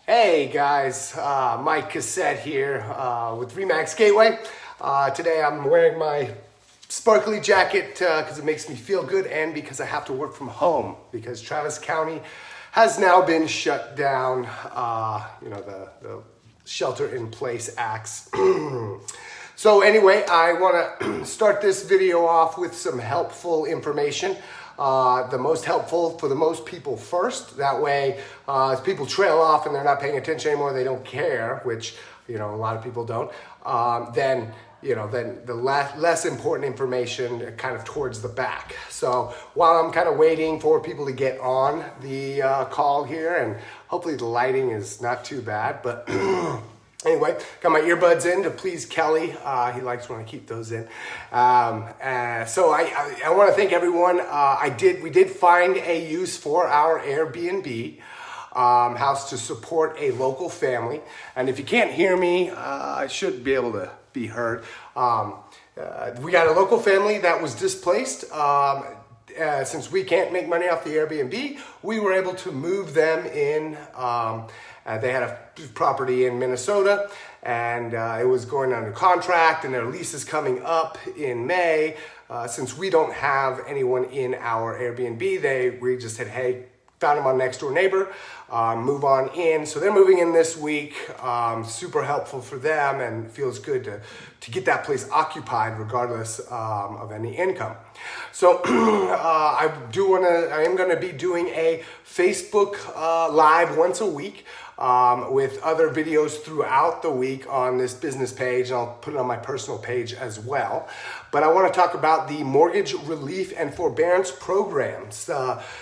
Hey guys, Mike Cassette here with Remax Gateway. Today I'm wearing my sparkly jacket because it makes me feel good and because I have to work from home because Travis County has now been shut down. The shelter-in-place acts. So anyway, I want to start this video off with some helpful information. The most helpful for the most people first. That way, as people trail off and they're not paying attention anymore, they don't care, which, a lot of people don't, then the less important information kind of towards the back. So while I'm kind of waiting for people to get on the call here, and hopefully the lighting is not too bad, but anyway, got my earbuds in to please Kelly. He likes when I keep those in. So I want to thank everyone. We did find a use for our Airbnb house to support a local family. And if you can't hear me, I should be able to be heard. We got a local family that was displaced. Since we can't make money off the Airbnb, we were able to move them in. They had a property in Minnesota, and it was going under contract, and their lease is coming up in May. Since we don't have anyone in our Airbnb, we just said, hey, found them on Nextdoor Neighbor, move on in. So they're moving in this week. Super helpful for them, and feels good to get that place occupied regardless of any income. So I am going to be doing a Facebook Live once a week with other videos throughout the week on this business page. I'll put it on my personal page as well. But I want to talk about the mortgage relief and forbearance programs.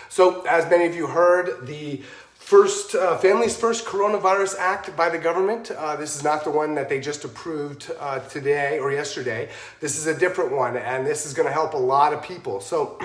So as many of you heard, the Family's First Coronavirus Act by the government. This is not the one that they just approved today or yesterday. This is a different one, and this is going to help a lot of people. So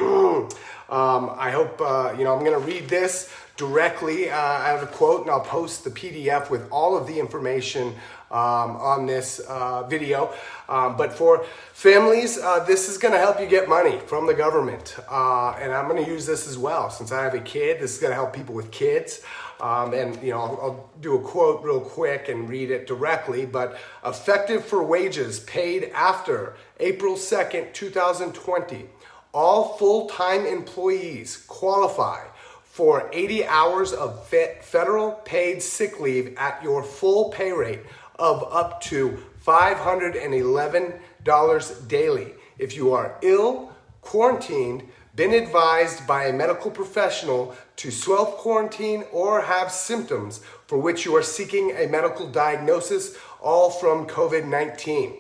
I hope, I'm going to read this directly out of a quote, and I'll post the PDF with all of the information on this video. But for families, this is going to help you get money from the government. And I'm going to use this as well. Since I have a kid, this is going to help people with kids. I'll do a quote real quick and read it directly. But effective for wages paid after April 2nd, 2020, all full-time employees qualify for 80 hours of federal paid sick leave at your full pay rate of up to $511 daily. If you are ill, quarantined, been advised by a medical professional to self-quarantine, or have symptoms for which you are seeking a medical diagnosis, all from COVID-19.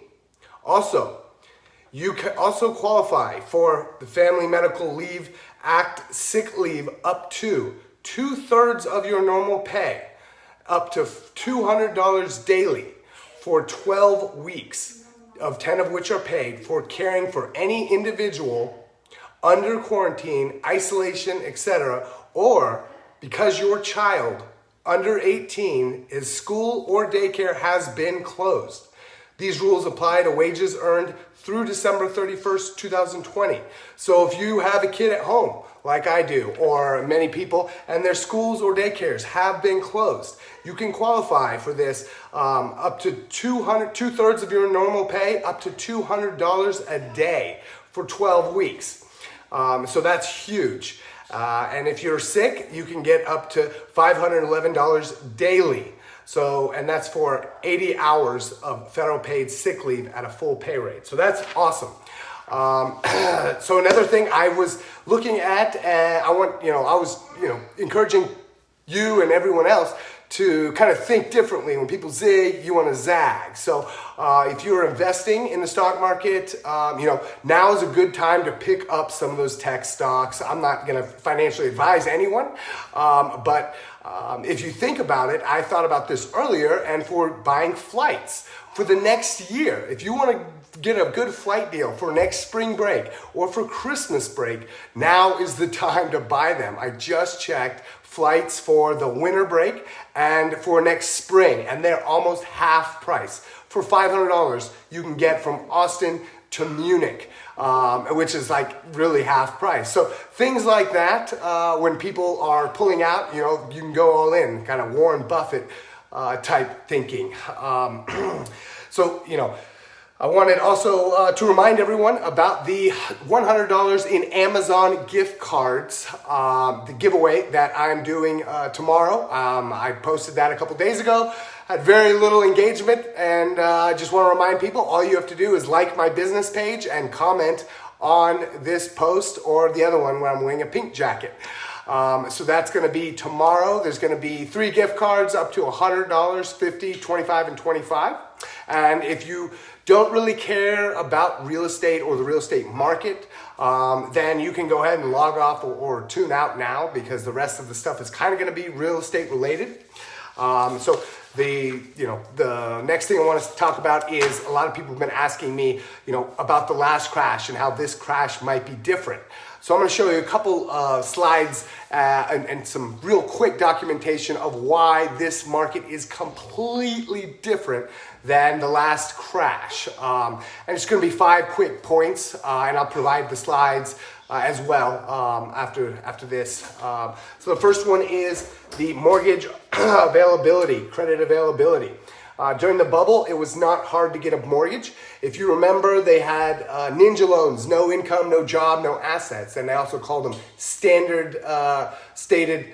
Also, you can also qualify for the Family Medical Leave Act sick leave up to 2/3 of your normal pay, up to $200 daily for 12 weeks, of 10 of which are paid, for caring for any individual under quarantine, isolation, etc., or because your child under 18 is school or daycare has been closed. These rules apply to wages earned through December 31st, 2020. So if you have a kid at home, like I do, or many people, and their schools or daycares have been closed, you can qualify for this up to 2/3 of your normal pay, up to $200 a day for 12 weeks. So that's huge. And if you're sick, you can get up to $511 daily. So, and that's for 80 hours of federal paid sick leave at a full pay rate. So that's awesome. So another thing I was looking at, I was encouraging you and everyone else to kind of think differently. When people zig, you want to zag. So if you're investing in the stock market, now is a good time to pick up some of those tech stocks. I'm not going to financially advise anyone, but if you think about it, I thought about this earlier, and for buying flights for the next year. If you want to get a good flight deal for next spring break or for Christmas break, now is the time to buy them. I just checked flights for the winter break and for next spring, and they're almost half price. For $500, you can get from Austin to Munich. which is like really half price. So things like that, when people are pulling out, you know, you can go all in, kind of Warren Buffett type thinking. So, you know, I wanted also to remind everyone about the $100 in Amazon gift cards, the giveaway that I'm doing tomorrow. I posted that a couple days ago. Had very little engagement, and I just want to remind people, all you have to do is like my business page and comment on this post or the other one where I'm wearing a pink jacket. So that's going to be tomorrow. There's going to be 3 gift cards up to $100, $50, $25, and $25. And if you don't really care about real estate or the real estate market, then you can go ahead and log off or tune out now, because the rest of the stuff is kind of going to be real estate related. So the next thing I want to talk about is, a lot of people have been asking me, you know, about the last crash and how this crash might be different. So I'm going to show you a couple slides and some real quick documentation of why this market is completely different than the last crash. And it's going to be 5 quick points, and I'll provide the slides as well after this. So the first one is the mortgage availability, credit availability. During the bubble, it was not hard to get a mortgage. If you remember, they had ninja loans, no income, no job, no assets, and they also called them standard stated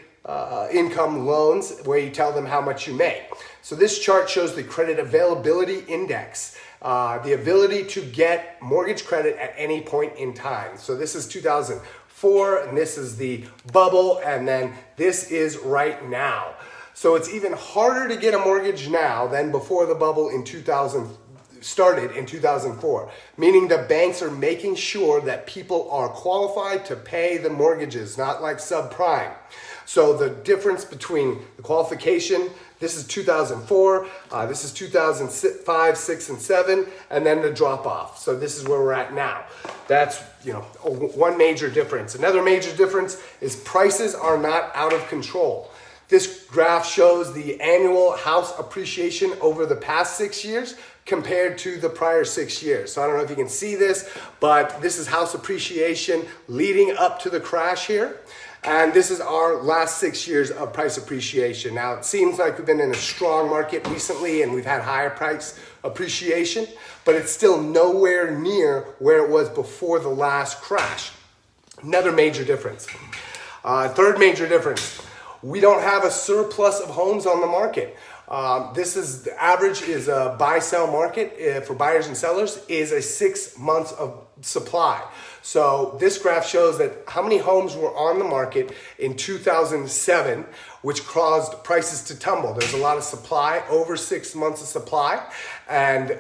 income loans, where you tell them how much you make. So this chart shows the credit availability index, the ability to get mortgage credit at any point in time. So this is 2004, and this is the bubble, and then this is right now. So it's even harder to get a mortgage now than before the bubble started in 2004, meaning the banks are making sure that people are qualified to pay the mortgages, not like subprime. So the difference between the qualification, this is 2004, this is 2005, 6, and 7, and then the drop off. So this is where we're at now. That's, you know, one major difference. Another major difference is prices are not out of control. This graph shows the annual house appreciation over the past 6 years compared to the prior 6 years. So I don't know if you can see this, but this is house appreciation leading up to the crash here. And this is our last 6 years of price appreciation. Now, it seems like we've been in a strong market recently and we've had higher price appreciation, but it's still nowhere near where it was before the last crash. Another major difference. Third major difference. We don't have a surplus of homes on the market. This is the average is a buy-sell market for buyers and sellers is a 6 months of supply. So this graph shows that how many homes were on the market in 2007, which caused prices to tumble. There's a lot of supply, over 6 months of supply, and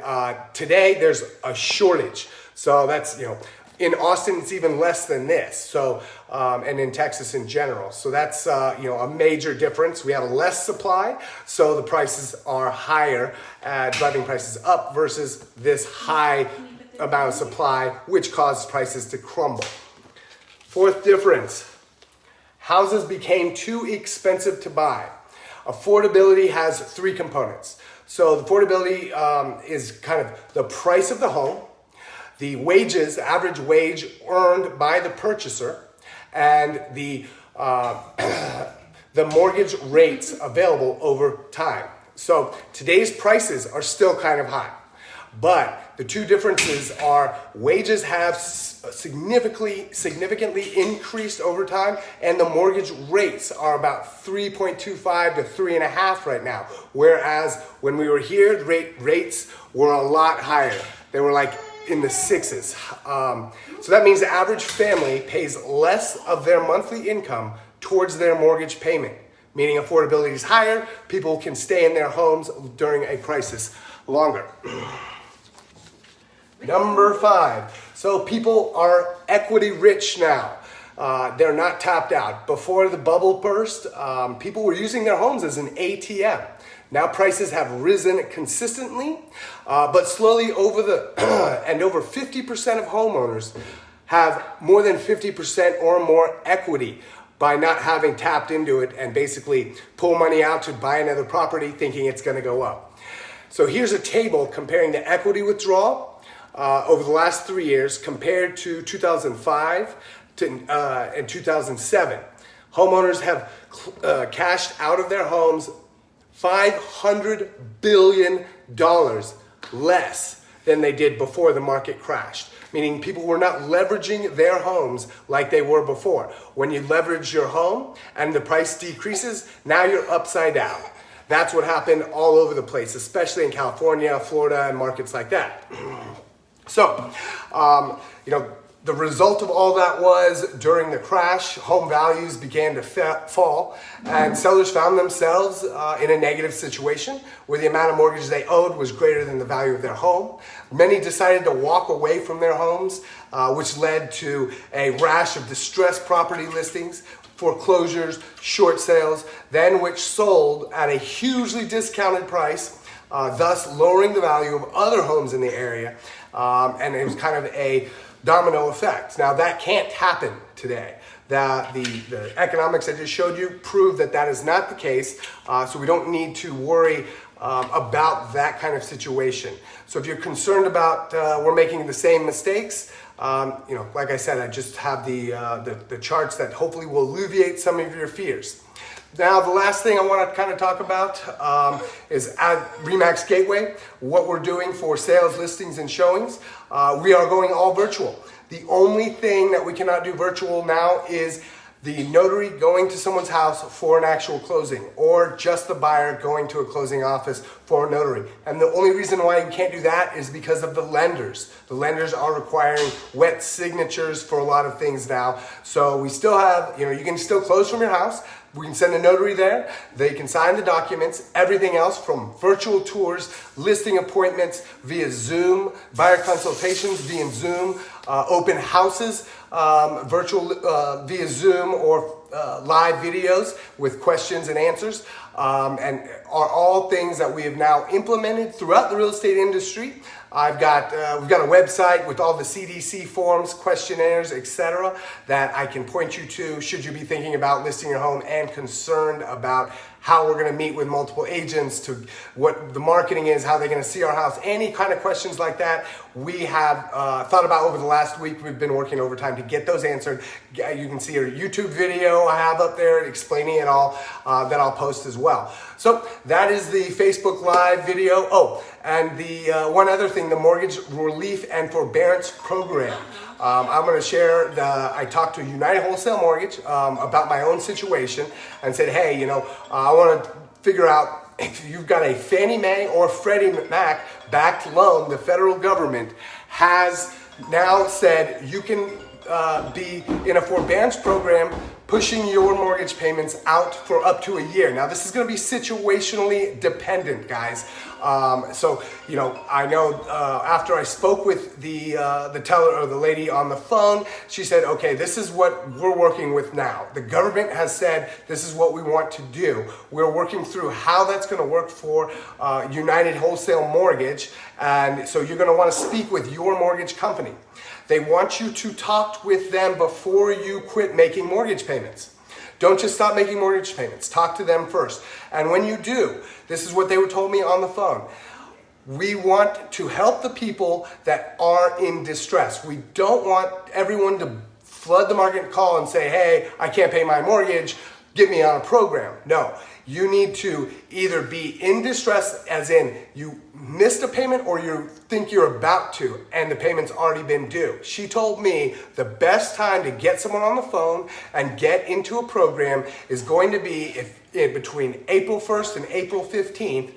today there's a shortage. So that's, you know, in Austin, it's even less than this. So, and in Texas in general. So that's, you know, a major difference. We have less supply, so the prices are higher, driving prices up versus this high amount of supply, which causes prices to crumble. Fourth difference, houses became too expensive to buy. Affordability has 3 components. So the affordability is kind of the price of the home, the wages, the average wage earned by the purchaser, and the mortgage rates available over time. So today's prices are still kind of high, but the 2 differences are wages have significantly increased over time, and the mortgage rates are about 3.25 to 3.5 right now. Whereas when we were here, the rates were a lot higher. They were like in the 6s. So that means the average family pays less of their monthly income towards their mortgage payment, meaning affordability is higher. People can stay in their homes during a crisis longer. Number 5. So people are equity rich now. They're not tapped out. Before the bubble burst, people were using their homes as an ATM. Now prices have risen consistently, but slowly and over 50% of homeowners have more than 50% or more equity by not having tapped into it and basically pull money out to buy another property thinking it's going to go up. So here's a table comparing the equity withdrawal over the last 3 years compared to 2005 and 2007. Homeowners have cashed out of their homes $500 billion less than they did before the market crashed. Meaning people were not leveraging their homes like they were before. When you leverage your home and the price decreases, now you're upside down. That's what happened all over the place, especially in California, Florida, and markets like that. So, the result of all that was during the crash, home values began to fall, and sellers found themselves in a negative situation where the amount of mortgage they owed was greater than the value of their home. Many decided to walk away from their homes, which led to a rash of distressed property listings, foreclosures, short sales, then which sold at a hugely discounted price, thus lowering the value of other homes in the area. And it was kind of a domino effect. Now that can't happen today. The economics I just showed you prove that that is not the case, so we don't need to worry about that kind of situation. So if you're concerned about we're making the same mistakes, like I said, I just have the charts that hopefully will alleviate some of your fears. Now, the last thing I want to kind of talk about is at RE/MAX Gateway, what we're doing for sales, listings, and showings. We are going all virtual. The only thing that we cannot do virtual now is the notary going to someone's house for an actual closing, or just the buyer going to a closing office for a notary. And the only reason why we can't do that is because of the lenders. The lenders are requiring wet signatures for a lot of things now. So we still have, you can still close from your house. We can send a notary there. They can sign the documents. Everything else from virtual tours, listing appointments via Zoom, buyer consultations via Zoom, open houses virtual via Zoom or live videos with questions and answers, and are all things that we have now implemented throughout the real estate industry. We've got a website with all the CDC forms, questionnaires, etc. that I can point you to should you be thinking about listing your home and concerned about how we're going to meet with multiple agents, to what the marketing is, how they're going to see our house, any kind of questions like that. We have thought about over the last week. We've been working overtime to get those answered. You can see a YouTube video I have up there explaining it all that I'll post as well. So that is the Facebook Live video. Oh, and the one other thing, the Mortgage Relief and Forbearance Program. I'm going to share I talked to United Wholesale Mortgage about my own situation and said, hey, I want to figure out if you've got a Fannie Mae or Freddie Mac backed loan. The federal government has now said you can be in a forbearance program pushing your mortgage payments out for up to a year. Now, this is going to be situationally dependent, guys. So, I know after I spoke with the teller or the lady on the phone, she said, okay, this is what we're working with now. The government has said this is what we want to do. We're working through how that's going to work for United Wholesale Mortgage. And so you're going to want to speak with your mortgage company. They want you to talk with them before you quit making mortgage payments. Don't just stop making mortgage payments. Talk to them first. And when you do, this is what they told me on the phone. We want to help the people that are in distress. We don't want everyone to flood the market and call and say, hey, I can't pay my mortgage, get me on a program. No, you need to either be in distress, as in you missed a payment, or you think you're about to and the payment's already been due. She told me the best time to get someone on the phone and get into a program is going to be between April 1st and April 15th,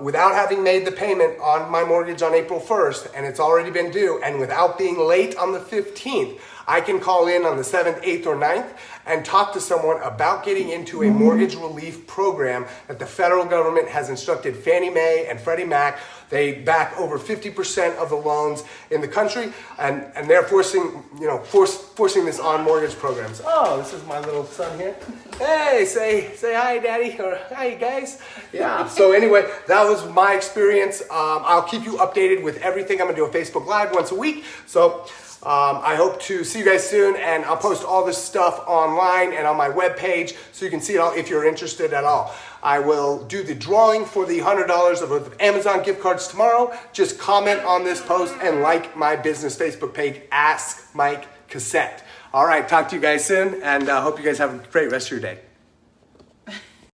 without having made the payment on my mortgage on April 1st and it's already been due, and without being late on the 15th. I can call in on the 7th, 8th, or 9th and talk to someone about getting into a mortgage relief program that the federal government has instructed Fannie Mae and Freddie Mac. They back over 50% of the loans in the country, and they're forcing this on mortgage programs. Oh, this is my little son here. Hey, say hi, Daddy, or hi, guys. Yeah. So anyway, that was my experience. I'll keep you updated with everything. I'm gonna do a Facebook Live once a week. So I hope to see you guys soon, and I'll post all this stuff online and on my webpage so you can see it all if you're interested at all. I will do the drawing for the $100 of Amazon gift cards tomorrow. Just comment on this post and like my business Facebook page, Ask Mike Cassett. All right, talk to you guys soon, and hope you guys have a great rest of your day.